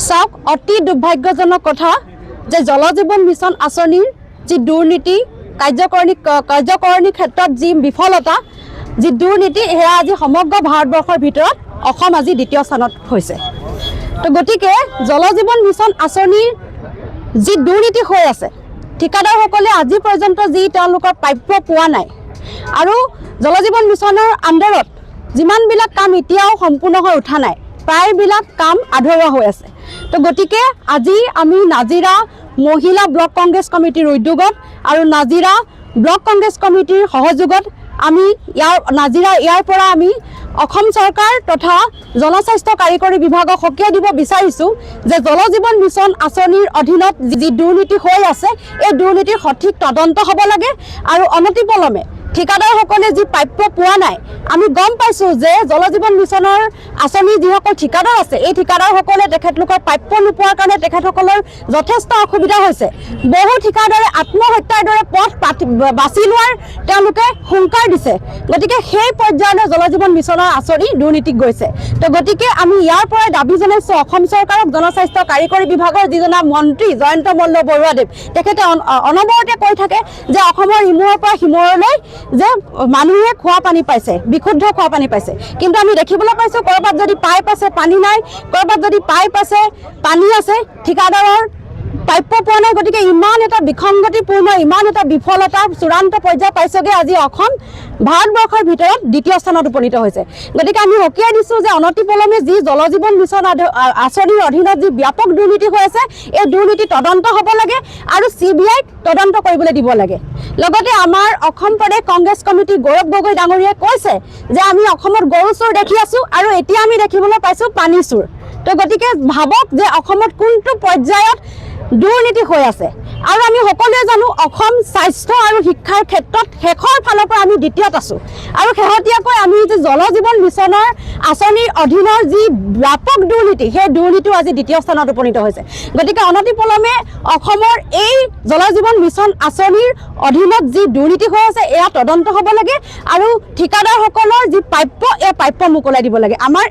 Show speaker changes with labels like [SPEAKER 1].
[SPEAKER 1] চাওক, অতি দুৰ্ভাগ্যজনক কথা যে জল জীৱন মিছন আঁচনিৰ যি দুৰ্নীতি কাৰ্যকৰণীৰ ক্ষেত্ৰত যি বিফলতা, যি দুৰ্নীতি, সেয়া আজি সমগ্ৰ ভাৰতবৰ্ষৰ ভিতৰত অসম আজি দ্বিতীয় স্থানত হৈছে। তো গতিকে জল জীৱন মিছন আঁচনিৰ যি দুৰ্নীতি হৈ আছে, ঠিকাদাৰসকলে আজি পৰ্যন্ত যি তেওঁলোকৰ প্ৰাপ্য পোৱা নাই, আৰু জল জীৱন মিছনৰ আণ্ডাৰত যিমানবিলাক কাম এতিয়াও সম্পূৰ্ণ হৈ উঠা নাই, প্ৰায়বিলাক কাম আধৰুৱা হৈ আছে। তো গতিকে আজি আমি নাজিৰা মহিলা ব্লক কংগ্ৰেছ কমিটিৰ উদ্যোগত আৰু নাজিৰা ব্লক কংগ্ৰেছ কমিটিৰ সহযোগত আমি ইয়াৰ পৰা আমি অসম চৰকাৰ তথা জনস্বাস্থ্য কাৰিকৰী বিভাগক সকীয়াই দিব বিচাৰিছোঁ যে জল জীৱন মিছন আঁচনিৰ অধীনত যি দুৰ্নীতি হৈ আছে, এই দুৰ্নীতিৰ সঠিক তদন্ত হ'ব লাগে। আৰু অনতিপলমে ঠিকাদাৰসকলে যি প্ৰাপ্য পোৱা নাই, আমি গম পাইছোঁ যে জল জীৱন মিছনৰ আঁচনিৰ যিসকল ঠিকাদাৰ আছে, এই ঠিকাদাৰসকলে তেখেতলোকৰ প্ৰাপ্য নোপোৱাৰ কাৰণে তেখেতসকলৰ যথেষ্ট অসুবিধা হৈছে। বহু ঠিকাদাৰে আত্মহত্যাৰ দৰে পথ বাছি লোৱাৰ তেওঁলোকে হুংকাৰ দিছে। গতিকে সেই পৰ্যায়লৈ জল জীৱন মিছনৰ আঁচনি দুৰ্নীতিত গৈছে। তো গতিকে আমি ইয়াৰ পৰাই দাবী জনাইছোঁ অসম চৰকাৰক, জনস্বাস্থ্য কাৰিকৰী বিভাগৰ যিজনা মন্ত্ৰী জয়ন্ত মল্ল বৰুৱাদেৱ, তেখেতে অনবৰতে কৈ থাকে যে অসমৰ ইমূৰৰ পৰা সিমূৰলৈ যে মানুহে খোৱা পানী পাইছে, বিশুদ্ধ খোৱা পানী পাইছে। কিন্তু আমি দেখিবলৈ পাইছোঁ ক'ৰবাত যদি পাইপ আছে পানী নাই, ক'ৰবাত যদি পাইপ আছে পানী আছে, ঠিকাদাৰৰ প্ৰাপ্য পোৱা নাই। গতিকে ইমান এটা বিসংগতিপূৰ্ণ, ইমান এটা বিফলতাৰ চূড়ান্ত পৰ্যায় পাইছেগৈ আজি অসম ভাৰতবৰ্ষৰ ভিতৰত দ্বিতীয় স্থানত উপনীত হৈছে। গতিকে আমি সকীয়াই দিছোঁ যে অনতিপলমে যি জল জীৱন মিছন আঁচনিৰ অধীনত যি ব্যাপক দুৰ্নীতি হৈ আছে, এই দুৰ্নীতি তদন্ত হ'ব লাগে আৰু CBIক তদন্ত কৰিবলৈ দিব লাগে। লগতে আমাৰ অসম প্ৰদেশ কংগ্ৰেছ কমিটি গৌৰৱ গগৈ ডাঙৰীয়াই কৈছে যে আমি অসমত গৰু চোৰ দেখি আছোঁ আৰু এতিয়া আমি দেখিবলৈ পাইছোঁ পানী চোৰ। তো গতিকে ভাবক যে অসমত কোনটো পৰ্যায়ত দুৰ্নীতি হৈ আছে। আৰু আমি সকলোৱে জানো অসম স্বাস্থ্য আৰু শিক্ষাৰ ক্ষেত্ৰত শেষৰ ফালৰ পৰা আমি দ্বিতীয়ত আছোঁ। আৰু শেহতীয়াকৈ আমি যে জল জীৱন মিছনৰ আঁচনিৰ অধীনৰ যি ব্যাপক দুৰ্নীতি, সেই দুৰ্নীতিও আজি দ্বিতীয় স্থানত উপনীত হৈছে। গতিকে অনতিপলমে অসমৰ এই জল জীৱন মিছন আঁচনিৰ অধীনত যি দুৰ্নীতি হৈ আছে, এয়া তদন্ত হ'ব লাগে আৰু ঠিকাদাৰসকলৰ যি প্ৰাপ্য, এই প্ৰাপ্য মোকলাই দিব লাগে। আমাৰ